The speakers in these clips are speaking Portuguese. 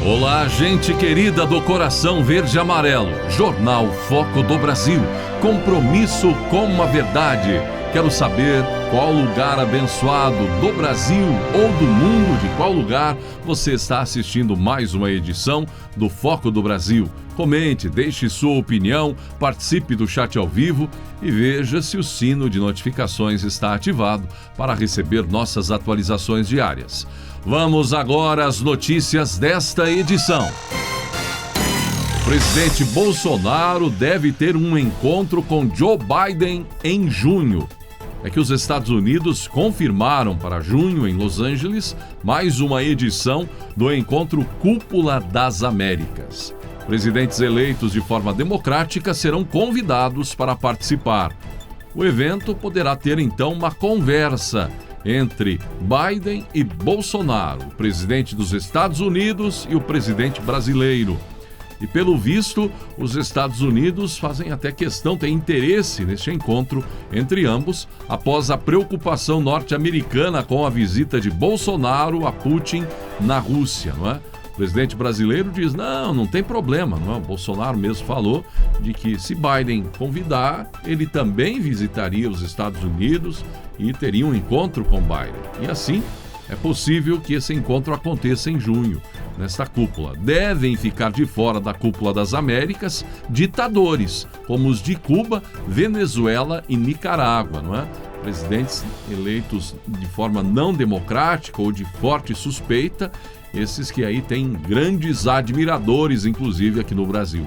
Olá, gente querida do coração verde e amarelo. Jornal Foco do Brasil. Compromisso com a verdade. Quero saber qual lugar abençoado do Brasil ou do mundo, de qual lugar você está assistindo mais uma edição do Foco do Brasil. Comente, deixe sua opinião, participe do chat ao vivo e veja se o sino de notificações está ativado para receber nossas atualizações diárias. Vamos agora às notícias desta edição. O presidente Bolsonaro deve ter um encontro com Joe Biden em junho. É que os Estados Unidos confirmaram para junho, em Los Angeles, mais uma edição do Encontro Cúpula das Américas. Presidentes eleitos de forma democrática serão convidados para participar. O evento poderá ter, então, uma conversa entre Biden e Bolsonaro, o presidente dos Estados Unidos e o presidente brasileiro. E, pelo visto, os Estados Unidos fazem até questão, têm interesse neste encontro entre ambos, após a preocupação norte-americana com a visita de Bolsonaro a Putin na Rússia, não é? O presidente brasileiro diz, não tem problema, não é? O Bolsonaro mesmo falou de que se Biden convidar, ele também visitaria os Estados Unidos e teria um encontro com Biden. E assim, é possível que esse encontro aconteça em junho, nesta cúpula. Devem ficar de fora da Cúpula das Américas ditadores, como os de Cuba, Venezuela e Nicarágua, não é? Presidentes eleitos de forma não democrática ou de forte suspeita, esses que aí têm grandes admiradores, inclusive aqui no Brasil.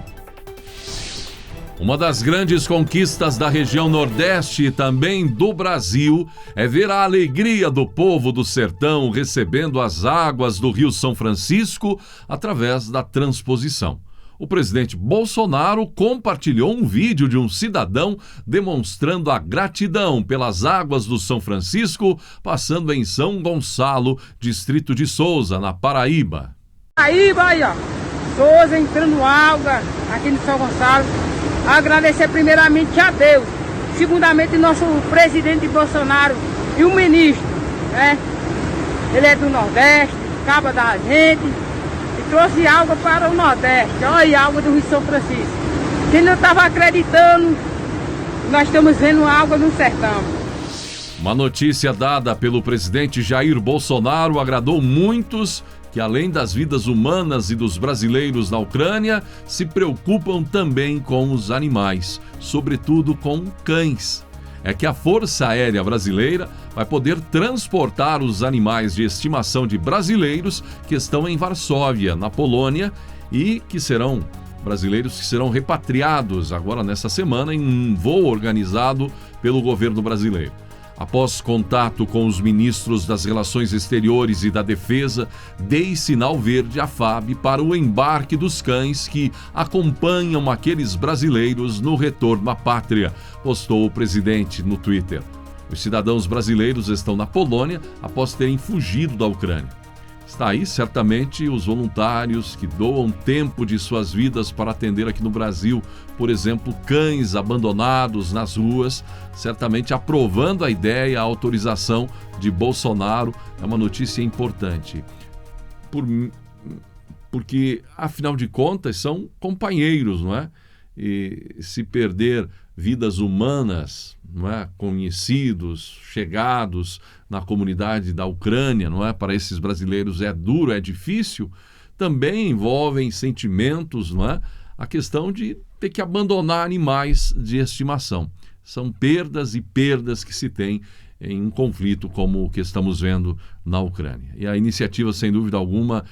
Uma das grandes conquistas da região Nordeste e também do Brasil é ver a alegria do povo do sertão recebendo as águas do Rio São Francisco através da transposição. O presidente Bolsonaro compartilhou um vídeo de um cidadão demonstrando a gratidão pelas águas do São Francisco, passando em São Gonçalo, distrito de Souza, na Paraíba. Paraíba, aí ó, Souza entrando água aqui no São Gonçalo. Agradecer primeiramente a Deus, segundamente nosso presidente Bolsonaro e o ministro, né? Ele é do Nordeste, acaba da gente e trouxe água para o Nordeste. Olha a água do Rio São Francisco. Quem não estava acreditando, nós estamos vendo água no sertão. Uma notícia dada pelo presidente Jair Bolsonaro agradou muitos que, além das vidas humanas e dos brasileiros na Ucrânia, se preocupam também com os animais, sobretudo com cães. É que a Força Aérea Brasileira vai poder transportar os animais de estimação de brasileiros que estão em Varsóvia, na Polônia, e que serão brasileiros que serão repatriados agora nessa semana em um voo organizado pelo governo brasileiro. Após contato com os ministros das Relações Exteriores e da Defesa, dei sinal verde à FAB para o embarque dos cães que acompanham aqueles brasileiros no retorno à pátria, postou o presidente no Twitter. Os cidadãos brasileiros estão na Polônia após terem fugido da Ucrânia. Está aí, certamente, os voluntários que doam tempo de suas vidas para atender aqui no Brasil, por exemplo, cães abandonados nas ruas, certamente aprovando a ideia, a autorização de Bolsonaro. É uma notícia importante, porque, afinal de contas, são companheiros, não é? E se perder vidas humanas, não é? Conhecidos, chegados na comunidade da Ucrânia, não é? Para esses brasileiros é duro, é difícil. Também envolvem sentimentos, não é? A questão de ter que abandonar animais de estimação. São perdas e perdas que se tem em um conflito como o que estamos vendo na Ucrânia. E a iniciativa, sem dúvida alguma,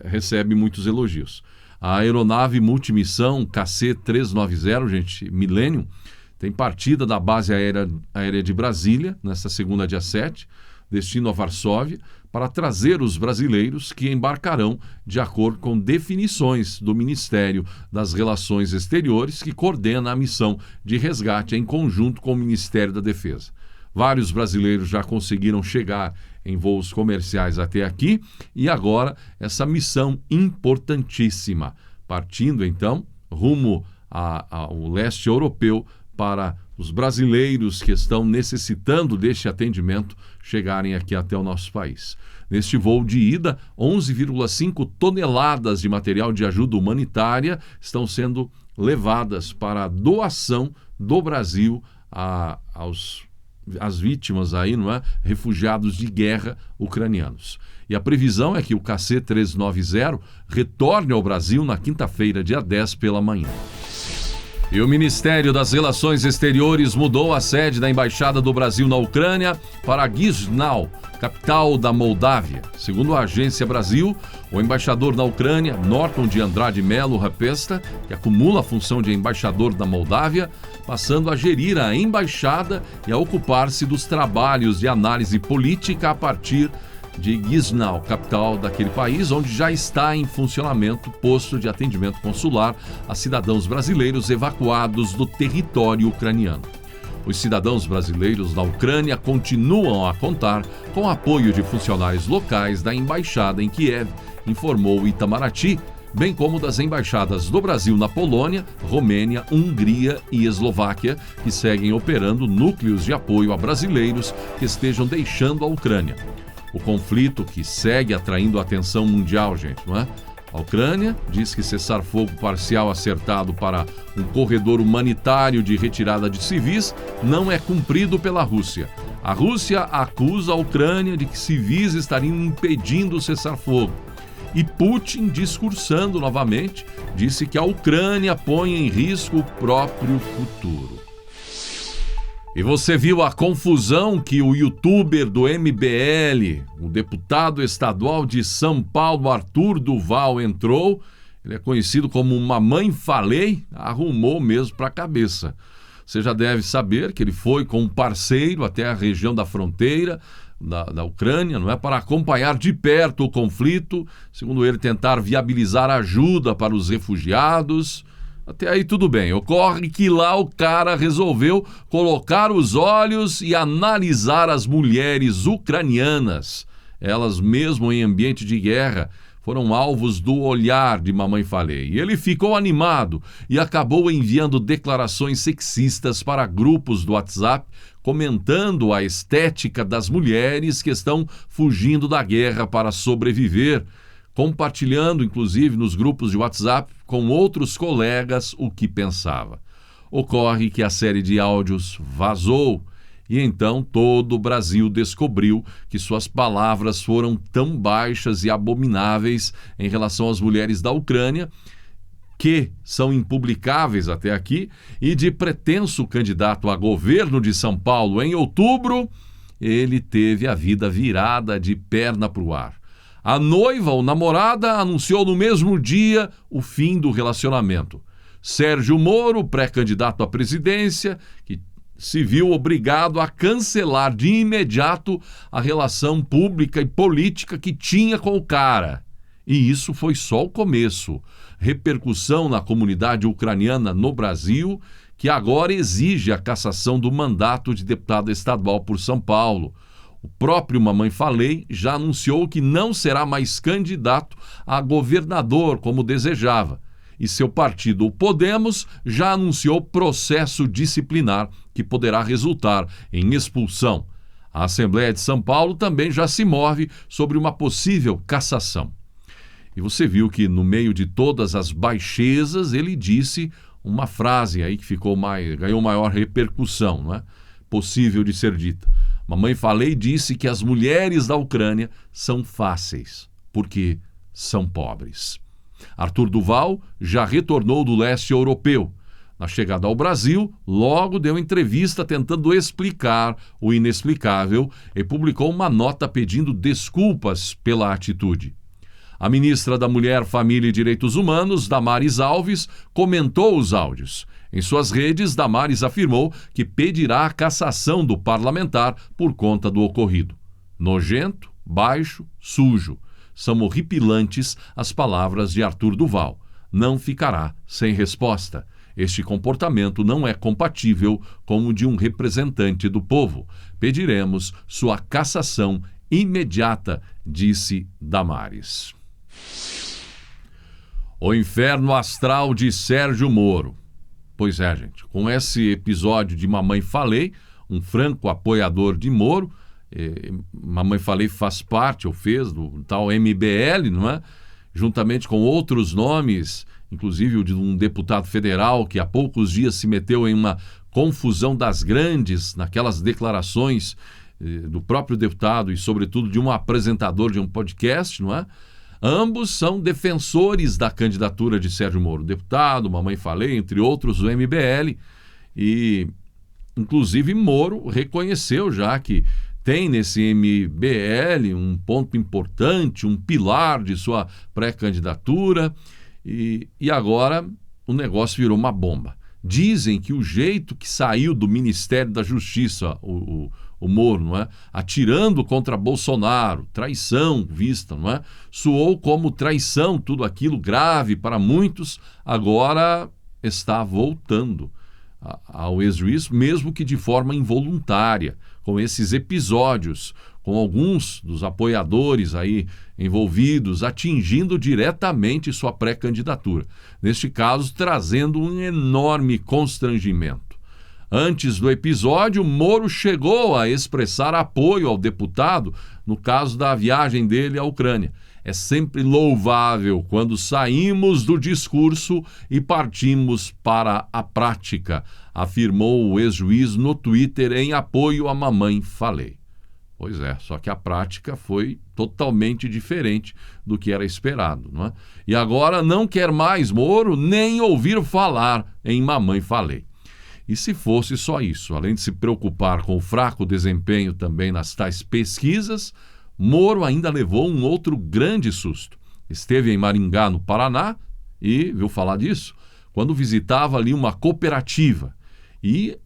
recebe muitos elogios. A aeronave multimissão KC-390, gente, Millennium, tem partida da base aérea de Brasília, nesta segunda, dia 7, destino a Varsóvia, para trazer os brasileiros que embarcarão de acordo com definições do Ministério das Relações Exteriores, que coordena a missão de resgate em conjunto com o Ministério da Defesa. Vários brasileiros já conseguiram chegar em voos comerciais até aqui e agora essa missão importantíssima, partindo então rumo ao leste europeu para os brasileiros que estão necessitando deste atendimento chegarem aqui até o nosso país. Neste voo de ida, 11,5 toneladas de material de ajuda humanitária estão sendo levadas para a doação do Brasil às vítimas aí, não é? Refugiados de guerra ucranianos. E a previsão é que o KC-390 retorne ao Brasil na quinta-feira, dia 10, pela manhã. E o Ministério das Relações Exteriores mudou a sede da Embaixada do Brasil na Ucrânia para Chisinau, capital da Moldávia. Segundo a Agência Brasil, o embaixador na Ucrânia, Norton de Andrade Melo Rapesta, que acumula a função de embaixador da Moldávia, passando a gerir a embaixada e a ocupar-se dos trabalhos de análise política a partir de Chisinau, capital daquele país, onde já está em funcionamento posto de atendimento consular a cidadãos brasileiros evacuados do território ucraniano. Os cidadãos brasileiros na Ucrânia continuam a contar com o apoio de funcionários locais da embaixada em Kiev, informou o Itamaraty, bem como das embaixadas do Brasil na Polônia, Romênia, Hungria e Eslováquia, que seguem operando núcleos de apoio a brasileiros que estejam deixando a Ucrânia. O conflito que segue atraindo a atenção mundial, gente, não é? A Ucrânia diz que cessar-fogo parcial acertado para um corredor humanitário de retirada de civis não é cumprido pela Rússia. A Rússia acusa a Ucrânia de que civis estariam impedindo o cessar-fogo. E Putin, discursando novamente, disse que a Ucrânia põe em risco o próprio futuro. E você viu a confusão que o youtuber do MBL, o deputado estadual de São Paulo, Arthur Duval, entrou? Ele é conhecido como Mamãe Falei, arrumou mesmo para a cabeça. Você já deve saber que ele foi com um parceiro até a região da fronteira da Ucrânia, não é, para acompanhar de perto o conflito, segundo ele, tentar viabilizar ajuda para os refugiados. Até aí tudo bem. Ocorre que lá o cara resolveu colocar os olhos e analisar as mulheres ucranianas. Elas, mesmo em ambiente de guerra, foram alvos do olhar de Mamãe Falei. E ele ficou animado e acabou enviando declarações sexistas para grupos do WhatsApp, comentando a estética das mulheres que estão fugindo da guerra para sobreviver, compartilhando, inclusive, nos grupos de WhatsApp com outros colegas o que pensava. Ocorre que a série de áudios vazou e então todo o Brasil descobriu que suas palavras foram tão baixas e abomináveis em relação às mulheres da Ucrânia, que são impublicáveis até aqui, e de pretenso candidato a governo de São Paulo em outubro, ele teve a vida virada de perna para o ar. A noiva ou namorada anunciou no mesmo dia o fim do relacionamento. Sérgio Moro, pré-candidato à presidência, que se viu obrigado a cancelar de imediato a relação pública e política que tinha com o cara. E isso foi só o começo. Repercussão na comunidade ucraniana no Brasil, que agora exige a cassação do mandato de deputado estadual por São Paulo. O próprio Mamãe Falei já anunciou que não será mais candidato a governador como desejava. E seu partido, o Podemos, já anunciou processo disciplinar que poderá resultar em expulsão. A Assembleia de São Paulo também já se move sobre uma possível cassação. E você viu que no meio de todas as baixezas ele disse uma frase aí que ganhou maior repercussão, não é? Possível de ser dita. Mamãe Falei disse que as mulheres da Ucrânia são fáceis, porque são pobres. Arthur Duval já retornou do leste europeu. Na chegada ao Brasil, logo deu entrevista tentando explicar o inexplicável e publicou uma nota pedindo desculpas pela atitude. A ministra da Mulher, Família e Direitos Humanos, Damares Alves, comentou os áudios. Em suas redes, Damares afirmou que pedirá a cassação do parlamentar por conta do ocorrido. Nojento, baixo, sujo. São horripilantes as palavras de Arthur Duval. Não ficará sem resposta. Este comportamento não é compatível com o de um representante do povo. Pediremos sua cassação imediata, disse Damares. O inferno astral de Sérgio Moro. Pois é, gente. Com esse episódio de Mamãe Falei, um franco apoiador de Moro, Mamãe Falei faz parte, ou fez, do tal MBL, não é? Juntamente com outros nomes, inclusive o de um deputado federal que há poucos dias se meteu em uma confusão das grandes naquelas declarações do próprio deputado e, sobretudo, de um apresentador de um podcast, não é? Ambos são defensores da candidatura de Sérgio Moro, deputado, Mamãe Falei, entre outros, do MBL. E, inclusive, Moro reconheceu já que tem nesse MBL um ponto importante, um pilar de sua pré-candidatura. E agora o negócio virou uma bomba. Dizem que o jeito que saiu do Ministério da Justiça, o Moro, não é? Atirando contra Bolsonaro, traição vista, não é? Soou como traição, tudo aquilo grave para muitos, agora está voltando ao ex-juiz, mesmo que de forma involuntária, com esses episódios, com alguns dos apoiadores aí envolvidos, atingindo diretamente sua pré-candidatura. Neste caso, trazendo um enorme constrangimento. Antes do episódio, Moro chegou a expressar apoio ao deputado no caso da viagem dele à Ucrânia. É sempre louvável quando saímos do discurso e partimos para a prática, afirmou o ex-juiz no Twitter em apoio à Mamãe Falei. Pois é, só que a prática foi totalmente diferente do que era esperado, não é? E agora não quer mais Moro nem ouvir falar em Mamãe Falei. E se fosse só isso, além de se preocupar com o fraco desempenho também nas tais pesquisas, Moro ainda levou um outro grande susto. Esteve em Maringá, no Paraná, e viu falar disso, quando visitava ali uma cooperativa. E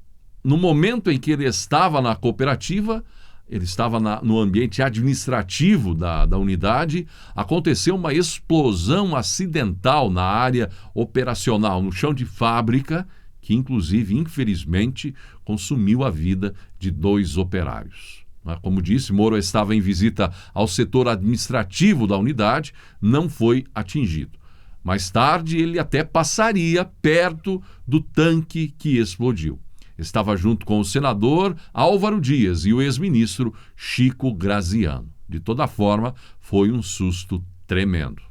no momento em que ele estava na cooperativa, ele estava no ambiente administrativo da unidade, aconteceu uma explosão acidental na área operacional, no chão de fábrica, que inclusive, infelizmente, consumiu a vida de 2 operários. Como disse, Moro estava em visita ao setor administrativo da unidade, não foi atingido. Mais tarde, ele até passaria perto do tanque que explodiu. Estava junto com o senador Álvaro Dias e o ex-ministro Chico Graziano. De toda forma, foi um susto tremendo.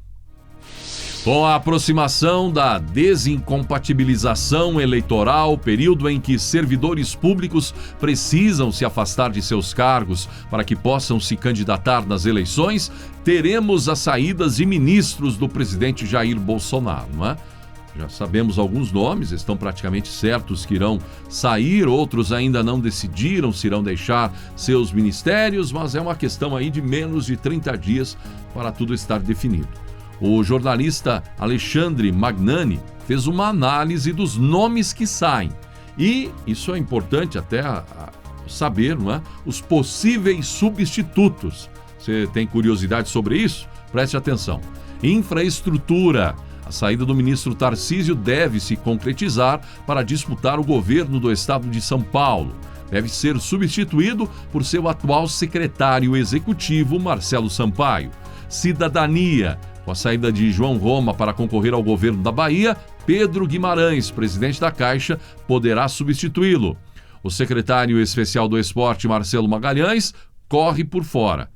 Com a aproximação da desincompatibilização eleitoral, período em que servidores públicos precisam se afastar de seus cargos para que possam se candidatar nas eleições, teremos as saídas de ministros do presidente Jair Bolsonaro, não é? Já sabemos alguns nomes, estão praticamente certos que irão sair, outros ainda não decidiram se irão deixar seus ministérios, mas é uma questão aí de menos de 30 dias para tudo estar definido. O jornalista Alexandre Magnani fez uma análise dos nomes que saem. E isso é importante até saber, não é? Os possíveis substitutos. Você tem curiosidade sobre isso? Preste atenção. Infraestrutura. A saída do ministro Tarcísio deve se concretizar para disputar o governo do estado de São Paulo. Deve ser substituído por seu atual secretário executivo, Marcelo Sampaio. Cidadania. Com a saída de João Roma para concorrer ao governo da Bahia, Pedro Guimarães, presidente da Caixa, poderá substituí-lo. O secretário especial do Esporte, Marcelo Magalhães, corre por fora.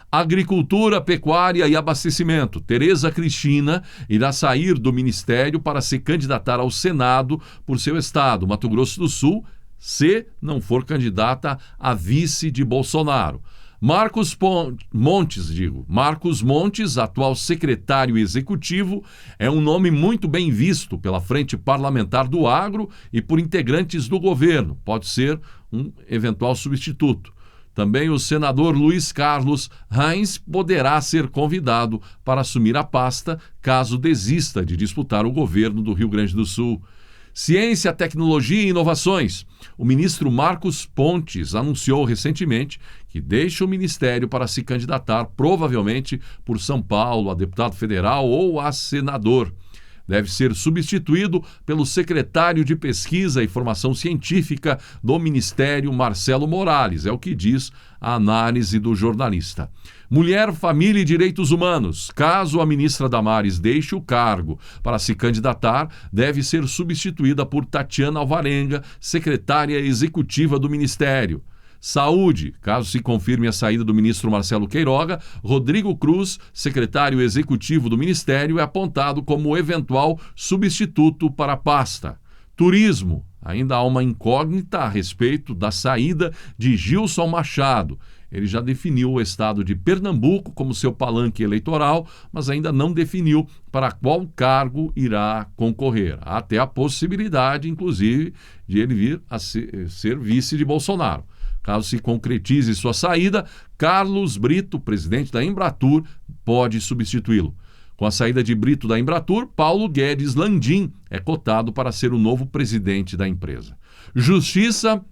Agricultura, Pecuária e Abastecimento. Tereza Cristina irá sair do ministério para se candidatar ao Senado por seu estado, Mato Grosso do Sul, se não for candidata a vice de Bolsonaro. Marcos Montes, atual secretário executivo, é um nome muito bem visto pela Frente Parlamentar do Agro e por integrantes do governo. Pode ser um eventual substituto. Também o senador Luiz Carlos Reins poderá ser convidado para assumir a pasta caso desista de disputar o governo do Rio Grande do Sul. Ciência, Tecnologia e Inovações. O ministro Marcos Pontes anunciou recentemente que deixa o ministério para se candidatar, provavelmente por São Paulo, a deputado federal ou a senador. deve ser substituído pelo secretário de Pesquisa e Formação Científica do Ministério, Marcelo Morales, é o que diz a análise do jornalista. Mulher, Família e Direitos Humanos. Caso a ministra Damares deixe o cargo para se candidatar, deve ser substituída por Tatiana Alvarenga, secretária executiva do Ministério. Saúde, caso se confirme a saída do ministro Marcelo Queiroga, Rodrigo Cruz, secretário executivo do Ministério, é apontado como eventual substituto para a pasta. Turismo, ainda há uma incógnita a respeito da saída de Gilson Machado. Ele já definiu o estado de Pernambuco como seu palanque eleitoral, mas ainda não definiu para qual cargo irá concorrer. Há até a possibilidade, inclusive, de ele vir a ser vice de Bolsonaro. Caso se concretize sua saída, Carlos Brito, presidente da Embratur, pode substituí-lo. Com a saída de Brito da Embratur, Paulo Guedes Landim é cotado para ser o novo presidente da empresa. Justiça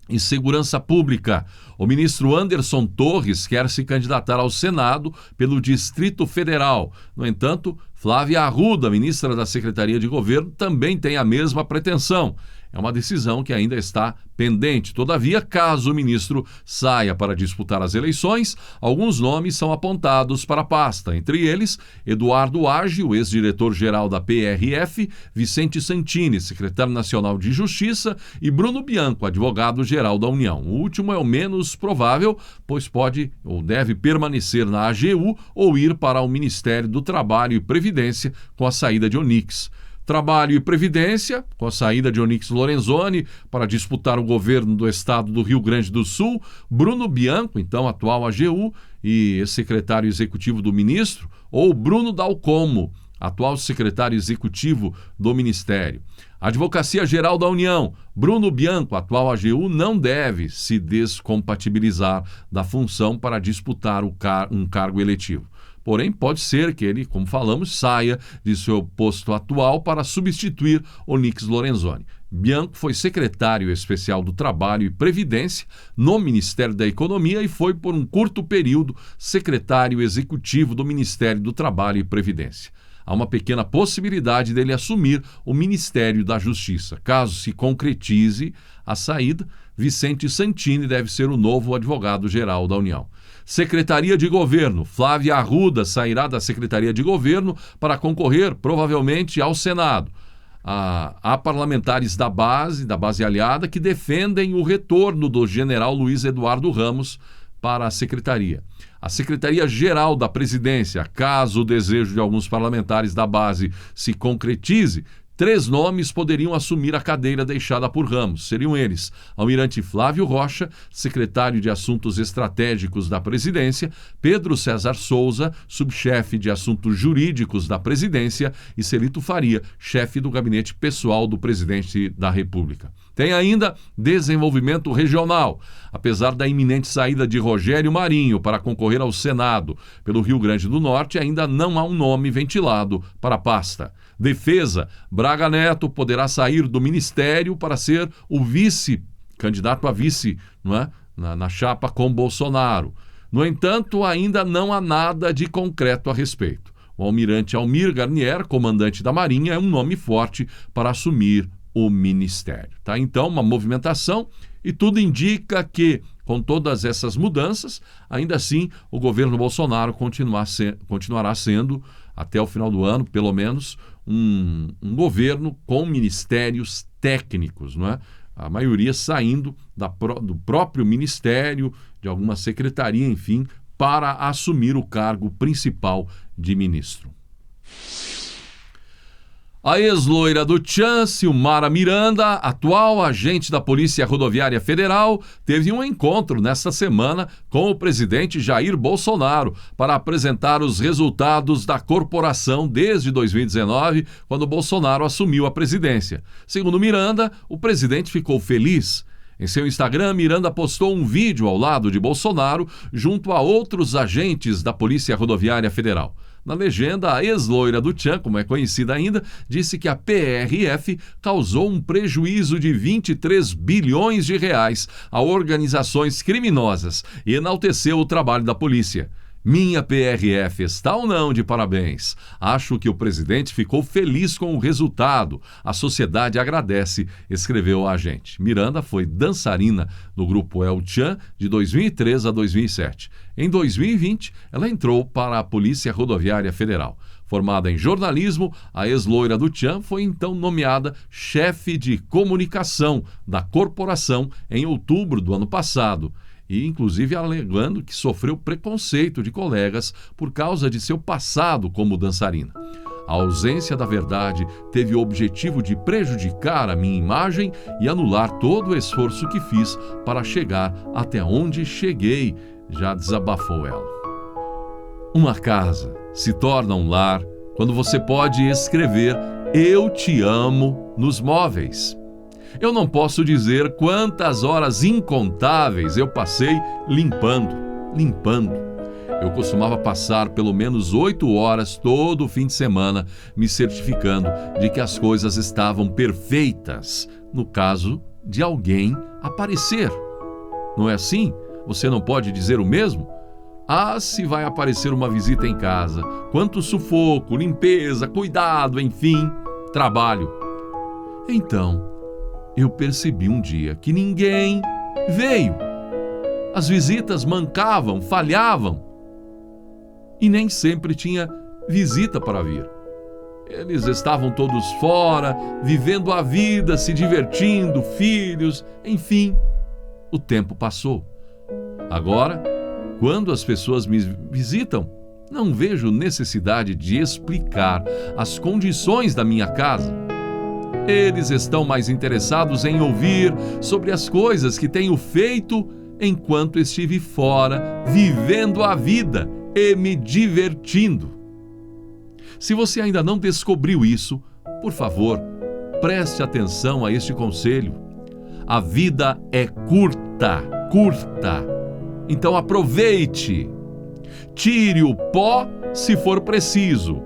e Segurança Pública. O ministro Anderson Torres quer se candidatar ao Senado pelo Distrito Federal. No entanto, Flávia Arruda, ministra da Secretaria de Governo, também tem a mesma pretensão. É uma decisão que ainda está pendente. Todavia, caso o ministro saia para disputar as eleições, alguns nomes são apontados para a pasta. Entre eles, Eduardo Age, o ex-diretor-geral da PRF, Vicente Santini, secretário nacional de Justiça, e Bruno Bianco, advogado-geral da União. O último é o menos provável, pois pode ou deve permanecer na AGU ou ir para o Ministério do Trabalho e Previdência com a saída de Onyx. Trabalho e Previdência, com a saída de Onyx Lorenzoni para disputar o governo do estado do Rio Grande do Sul, Bruno Bianco, então atual AGU e secretário executivo do ministro, ou Bruno Dalcomo, atual secretário executivo do Ministério. Advocacia Geral da União, Bruno Bianco, atual AGU, não deve se descompatibilizar da função para disputar um cargo eletivo. Porém, pode ser que ele, como falamos, saia de seu posto atual para substituir Onyx Lorenzoni. Bianco foi secretário especial do Trabalho e Previdência no Ministério da Economia e foi, por um curto período, secretário executivo do Ministério do Trabalho e Previdência. Há uma pequena possibilidade dele assumir o Ministério da Justiça. Caso se concretize a saída, Vicente Santini deve ser o novo advogado-geral da União. Secretaria de Governo. Flávia Arruda sairá da Secretaria de Governo para concorrer, provavelmente, ao Senado. Há parlamentares da base aliada, que defendem o retorno do general Luiz Eduardo Ramos para a Secretaria. A Secretaria-Geral da Presidência, caso o desejo de alguns parlamentares da base se concretize, 3 nomes poderiam assumir a cadeira deixada por Ramos. Seriam eles: Almirante Flávio Rocha, secretário de Assuntos Estratégicos da Presidência, Pedro César Souza, subchefe de Assuntos Jurídicos da Presidência, e Celito Faria, chefe do gabinete pessoal do presidente da República. Tem ainda Desenvolvimento Regional. Apesar da iminente saída de Rogério Marinho para concorrer ao Senado pelo Rio Grande do Norte, ainda não há um nome ventilado para a pasta. Defesa. Braga Neto poderá sair do ministério para ser o candidato a vice, não é? na chapa com Bolsonaro. No entanto, ainda não há nada de concreto a respeito. O almirante Almir Garnier, comandante da Marinha, é um nome forte para assumir o ministério. Tá? Então, uma movimentação, e tudo indica que, com todas essas mudanças, ainda assim, o governo Bolsonaro continuará sendo, até o final do ano, pelo menos, um governo com ministérios técnicos, não é? A maioria saindo do próprio ministério, de alguma secretaria, enfim, para assumir o cargo principal de ministro. A ex-loira do Tchan, Silmara Miranda, atual agente da Polícia Rodoviária Federal, teve um encontro nesta semana com o presidente Jair Bolsonaro para apresentar os resultados da corporação desde 2019, quando Bolsonaro assumiu a presidência. Segundo Miranda, o presidente ficou feliz. Em seu Instagram, Miranda postou um vídeo ao lado de Bolsonaro junto a outros agentes da Polícia Rodoviária Federal. Na legenda, a ex-loira do Tchan, como é conhecida ainda, disse que a PRF causou um prejuízo de 23 bilhões de reais a organizações criminosas e enalteceu o trabalho da polícia. Minha PRF está ou não de parabéns? Acho que o presidente ficou feliz com o resultado. A sociedade agradece, escreveu a agente. Miranda foi dançarina no grupo El Chan de 2003 a 2007. Em 2020, ela entrou para a Polícia Rodoviária Federal. Formada em jornalismo, a ex-loira do Chan foi então nomeada chefe de comunicação da corporação em outubro do ano passado. E inclusive alegando que sofreu preconceito de colegas por causa de seu passado como dançarina. A ausência da verdade teve o objetivo de prejudicar a minha imagem e anular todo o esforço que fiz para chegar até onde cheguei, já desabafou ela. Uma casa se torna um lar quando você pode escrever "Eu te amo" nos móveis. Eu não posso dizer quantas horas incontáveis eu passei limpando. Eu costumava passar pelo menos 8 horas todo fim de semana me certificando de que as coisas estavam perfeitas, no caso de alguém aparecer. Não é assim? Você não pode dizer o mesmo? Ah, se vai aparecer uma visita em casa, quanto sufoco, limpeza, cuidado, enfim, trabalho. Então, eu percebi um dia que ninguém veio. As visitas mancavam, falhavam. E nem sempre tinha visita para vir. Eles estavam todos fora, vivendo a vida, se divertindo, filhos, enfim. O tempo passou. Agora, quando as pessoas me visitam, não vejo necessidade de explicar as condições da minha casa. Eles estão mais interessados em ouvir sobre as coisas que tenho feito enquanto estive fora, vivendo a vida e me divertindo. Se você ainda não descobriu isso, por favor, preste atenção a este conselho. A vida é curta. Então aproveite. Tire o pó se for preciso.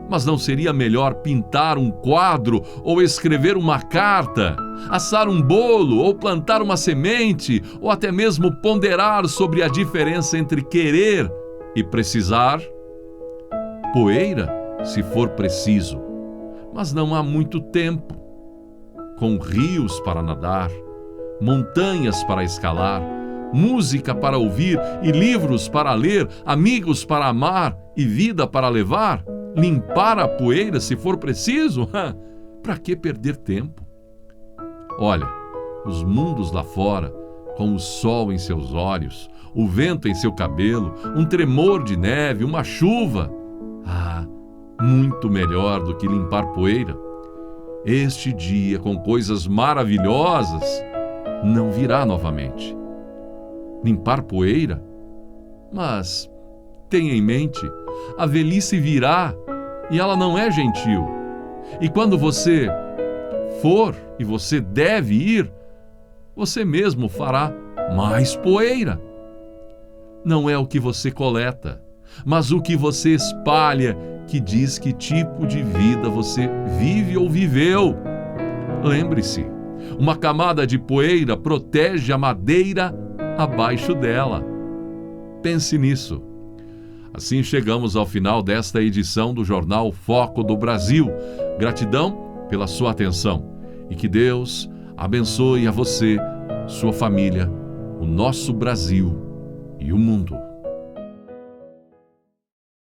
Mas não seria melhor pintar um quadro ou escrever uma carta, assar um bolo ou plantar uma semente, ou até mesmo ponderar sobre a diferença entre querer e precisar? Poeira, se for preciso, mas não há muito tempo. Com rios para nadar, montanhas para escalar, música para ouvir e livros para ler, amigos para amar e vida para levar, limpar a poeira se for preciso? Para que perder tempo? Olha, os mundos lá fora, com o sol em seus olhos, o vento em seu cabelo, um tremor de neve, uma chuva. Muito melhor do que limpar poeira. Este dia com coisas maravilhosas não virá novamente. Limpar poeira? Mas tenha em mente, a velhice virá e ela não é gentil. E quando você for e você deve ir, você mesmo fará mais poeira. Não é o que você coleta, mas o que você espalha que diz que tipo de vida você vive ou viveu. Lembre-se, uma camada de poeira protege a madeira abaixo dela. Pense nisso. Assim chegamos ao final desta edição do Jornal Foco do Brasil. Gratidão pela sua atenção e que Deus abençoe a você, sua família, o nosso Brasil e o mundo.